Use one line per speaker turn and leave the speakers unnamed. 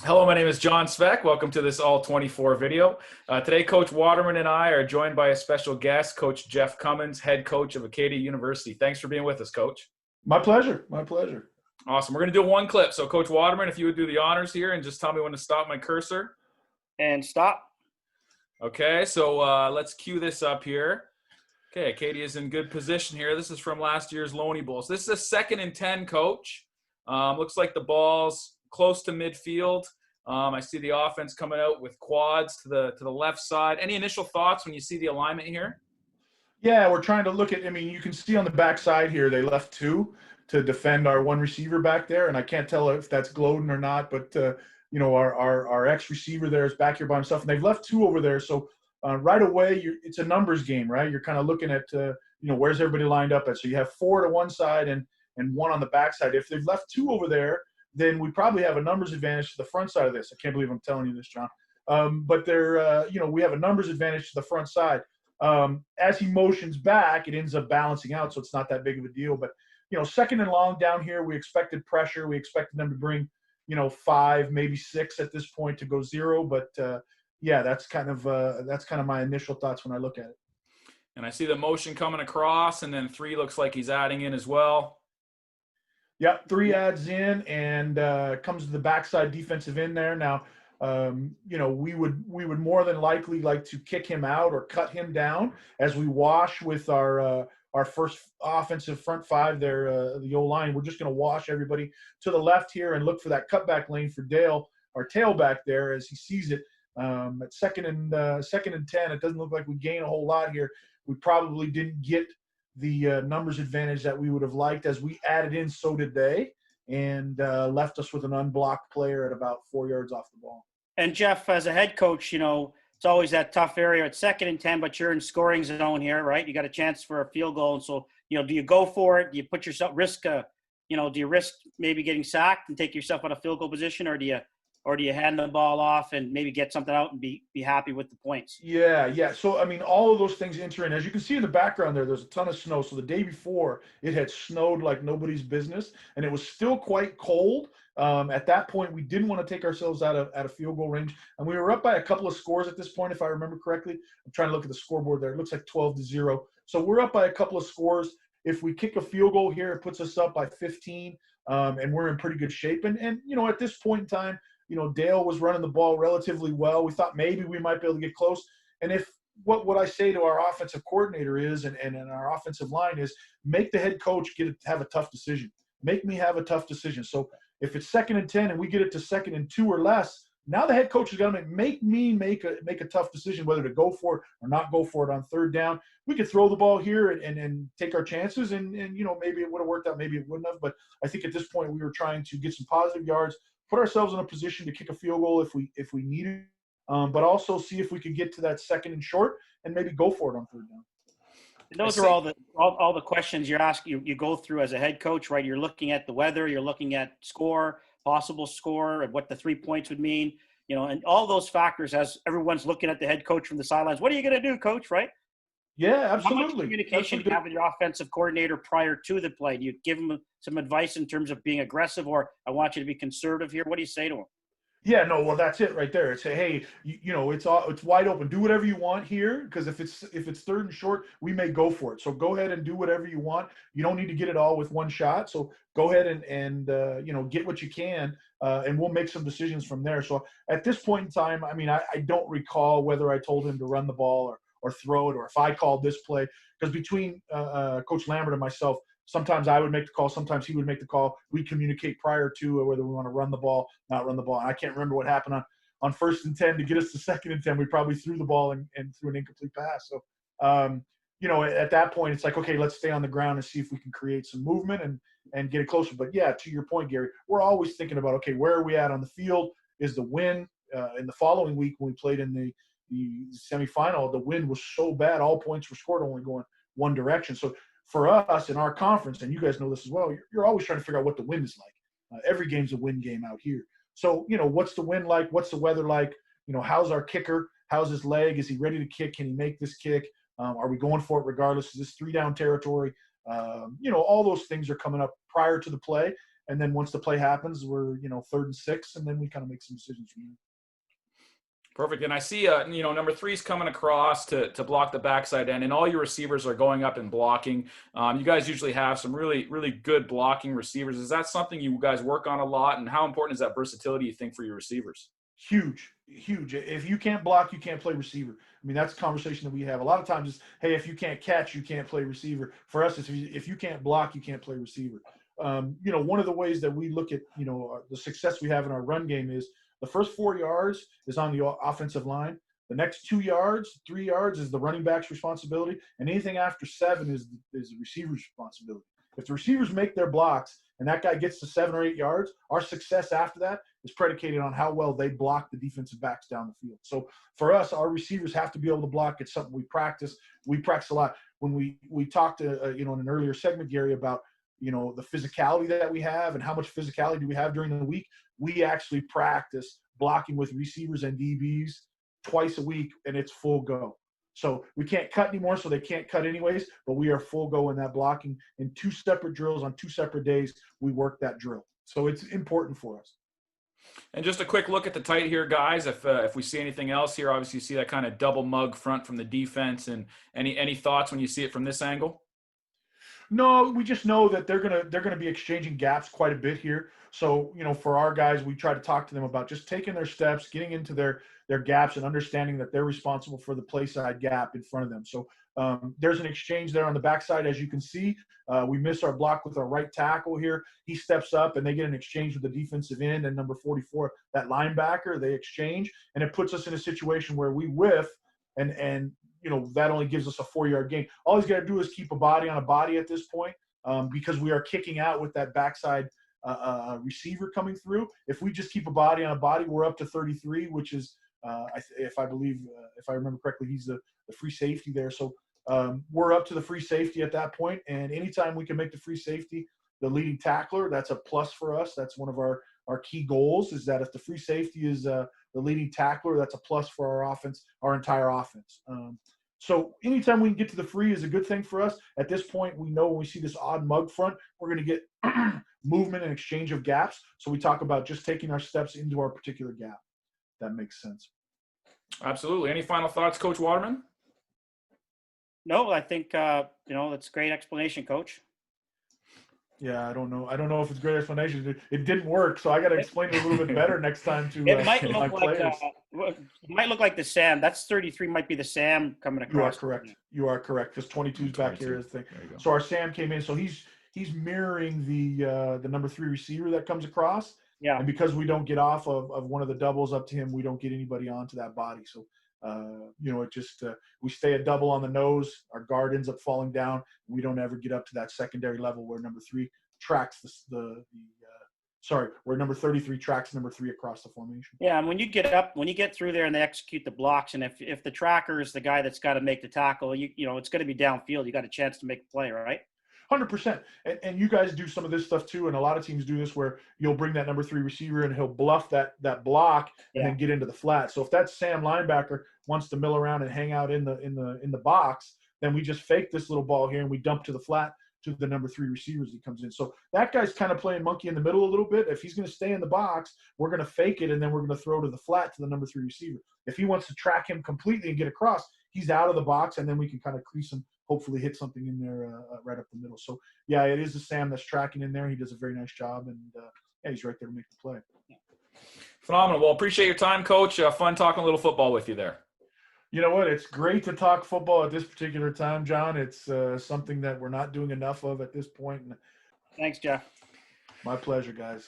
Hello, my name is John Sveck. Welcome to this ALL24 video. Today, Coach Waterman and I are joined by a special guest, Coach Jeff Cummins, head coach of Acadia University. Thanks for being with us, Coach.
My pleasure. My pleasure.
Awesome. We're going to do one clip. So, Coach Waterman, if you would do the honors here and just tell me when to stop my cursor.
And stop.
Okay, so let's cue this up here. Okay, Acadia is in good position here. This is from last year's Loney Bowl. So this is a 2nd and 10, Coach. Looks like the ball's close to midfield. I see the offense coming out with quads to the left side. Any initial thoughts when you see the alignment here?
Yeah, we're trying to look at, you can see on the back side here, they left 2 to defend our one receiver back there. And I can't tell if that's Gloden or not, but, our ex-receiver there is back here by himself. And they've left 2 over there. So right away, it's a numbers game, right? You're kind of looking at, where's everybody lined up at. So you have 4 to one side and 1 on the back side. If they've left 2 over there, then we probably have a numbers advantage to the front side of this. I can't believe I'm telling you this, John. But we have a numbers advantage to the front side. As he motions back, it ends up balancing out, so it's not that big of a deal. But, 2nd and long down here, we expected pressure. We expected them to bring, 5, maybe 6 at this point to go 0. But, yeah, that's kind of my initial thoughts when I look at it.
And I see the motion coming across, and then 3 looks like he's adding in as well.
Yep, 3 adds in and comes to the backside defensive end there. Now, we would more than likely like to kick him out or cut him down as we wash with our first offensive front 5 there, the O-line. We're just going to wash everybody to the left here and look for that cutback lane for Dale, our tailback there, as he sees it. At second and 10, it doesn't look like we gain a whole lot here. We probably didn't get the numbers advantage that we would have liked. As we added in, so did they, and left us with an unblocked player at about 4 yards off the ball.
And Jeff, as a head coach, it's always that tough area at 2nd and 10, but you're in scoring zone here, right? You got a chance for a field goal. And so, do you go for it? Do you put yourself do you risk maybe getting sacked and take yourself out of field goal position, or do you hand the ball off and maybe get something out and be happy with the points?
Yeah. So, all of those things enter in. As you can see in the background there's a ton of snow. So the day before, it had snowed like nobody's business, and it was still quite cold. At that point, we didn't want to take ourselves out of field goal range. And we were up by a couple of scores at this point, if I remember correctly. I'm trying to look at the scoreboard there. It looks like 12-0. So we're up by a couple of scores. If we kick a field goal here, it puts us up by 15, and we're in pretty good shape. And at this point in time, Dale was running the ball relatively well. We thought maybe we might be able to get close. And if what I say to our offensive coordinator is, and our offensive line is, make the head coach have a tough decision. Make me have a tough decision. So if it's 2nd and 10 and we get it to 2nd and 2 or less, now the head coach is going to make a tough decision whether to go for it or not go for it on 3rd down. We could throw the ball here and take our chances, and maybe it would have worked out, maybe it wouldn't have. But I think at this point we were trying to get some positive yards, put ourselves in a position to kick a field goal if we needed, but also see if we could get to that 2nd and short and maybe go for it on 3rd down.
And those are all the questions you're asking. You go through as a head coach, right? You're looking at the weather, you're looking at possible score, and what the 3 points would mean, and all those factors as everyone's looking at the head coach from the sidelines. What are you going to do, coach? Right?
Yeah, absolutely.
How much communication do you have with your offensive coordinator prior to the play? Do you give him some advice in terms of being aggressive, or I want you to be conservative here? What do you say to him?
Yeah, no, well, that's it right there. It's hey, it's wide open. Do whatever you want here, because if it's 3rd and short, we may go for it. So go ahead and do whatever you want. You don't need to get it all with one shot. So go ahead and get what you can, and we'll make some decisions from there. So at this point in time, I don't recall whether I told him to run the ball or throw it, or if I called this play, because between Coach Lambert and myself, sometimes I would make the call, sometimes he would make the call. We communicate prior to whether we want to run the ball, not run the ball. And I can't remember what happened on 1st and 10 to get us to 2nd and 10. We probably threw the ball and threw an incomplete pass. So, at that point, it's like, okay, let's stay on the ground and see if we can create some movement and get it closer. But, yeah, to your point, Gary, we're always thinking about, okay, where are we at on the field? Is the wind in the following week when we played in the semifinal, the wind was so bad, all points were scored only going one direction. So for us in our conference, and you guys know this as well, you're always trying to figure out what the wind is like. Every game's a wind game out here. So, what's the wind like? What's the weather like? How's our kicker? How's his leg? Is he ready to kick? Can he make this kick? Are we going for it regardless? Is this 3-down territory? All those things are coming up prior to the play. And then once the play happens, we're, 3rd and 6, and then we kind of make some decisions from there.
Perfect. And I see, number 3 is coming across to block the backside end, and all your receivers are going up and blocking. You guys usually have some really, really good blocking receivers. Is that something you guys work on a lot? And how important is that versatility, you think, for your receivers?
Huge. If you can't block, you can't play receiver. I mean, that's a conversation that we have a lot of times is, hey, if you can't catch, you can't play receiver. For us, if you can't block, you can't play receiver. One of the ways that we look at, the success we have in our run game is the first 4 yards is on the offensive line. The next 2 yards, 3 yards is the running back's responsibility. And anything after 7 is the receiver's responsibility. If the receivers make their blocks and that guy gets to 7 or 8 yards, our success after that is predicated on how well they block the defensive backs down the field. So for us, our receivers have to be able to block. It's something we practice. We practice a lot. When we talked to, in an earlier segment, Gary, about, the physicality that we have and how much physicality do we have during the week, we actually practice blocking with receivers and DBs twice a week, and it's full go. So we can't cut anymore, so they can't cut anyways, but we are full go in that blocking. In 2 separate drills on 2 separate days, we work that drill. So it's important for us.
And just a quick look at the tight here, guys. If we see anything else here, obviously you see that kind of double mug front from the defense. And any thoughts when you see it from this angle?
No, we just know that they're gonna be exchanging gaps quite a bit here. So, for our guys, we try to talk to them about just taking their steps, getting into their gaps, and understanding that they're responsible for the play side gap in front of them. So there's an exchange there on the backside, as you can see. We miss our block with our right tackle here. He steps up, and they get an exchange with the defensive end and number 44, that linebacker. They exchange, and it puts us in a situation where we whiff, and that only gives us a 4-yard gain. All he's got to do is keep a body on a body at this point, because we are kicking out with that backside receiver coming through. If we just keep a body on a body, we're up to 33, which is, if I remember correctly, he's the free safety there. So we're up to the free safety at that point, and anytime we can make the free safety the leading tackler, that's a plus for us. That's one of our key goals, is that if the free safety is the leading tackler, that's a plus for our offense, our entire offense. So anytime we can get to the free is a good thing for us. At this point, we know when we see this odd mug front, we're going to get movement and exchange of gaps. So we talk about just taking our steps into our particular gap. That makes sense.
Absolutely. Any final thoughts, Coach Waterman?
No, I think, that's a great explanation, Coach.
Yeah, I don't know if it's a great explanation. It didn't work, so I got to explain it a little bit better next time to
It might
my
look like
players.
it might look like the Sam. That's 33. Might be the Sam coming across.
You are correct. Because 22's back here is the thing. So our Sam came in, so he's mirroring the number 3 receiver that comes across.
Yeah.
And because we don't get off of one of the doubles up to him, we don't get anybody onto that body. So it just we stay a double on the nose. Our guard ends up falling down. We don't ever get up to that secondary level where number 3 tracks where number 33 tracks number 3 across the formation.
Yeah, and when you get through there and they execute the blocks, and if the tracker is the guy that's got to make the tackle, it's going to be downfield. You got a chance to make a play, right?
100%. And you guys do some of this stuff too, and a lot of teams do this where you'll bring that number 3 receiver and he'll bluff that block and then get into the flat. So if that Sam linebacker wants to mill around and hang out in the box, then we just fake this little ball here and we dump to the flat to the number 3 receiver as he comes in. So that guy's kind of playing monkey in the middle a little bit. If he's going to stay in the box, we're going to fake it, and then we're going to throw to the flat to the number 3 receiver. If he wants to track him completely and get across, he's out of the box, and then we can kind of crease him, hopefully hit something in there right up the middle. So, yeah, it is the Sam that's tracking in there. He does a very nice job, and he's right there to make the play.
Phenomenal. Well, appreciate your time, Coach. Fun talking a little football with you there.
You know what? It's great to talk football at this particular time, John. It's something that we're not doing enough of at this point. And
thanks, Jeff.
My pleasure, guys.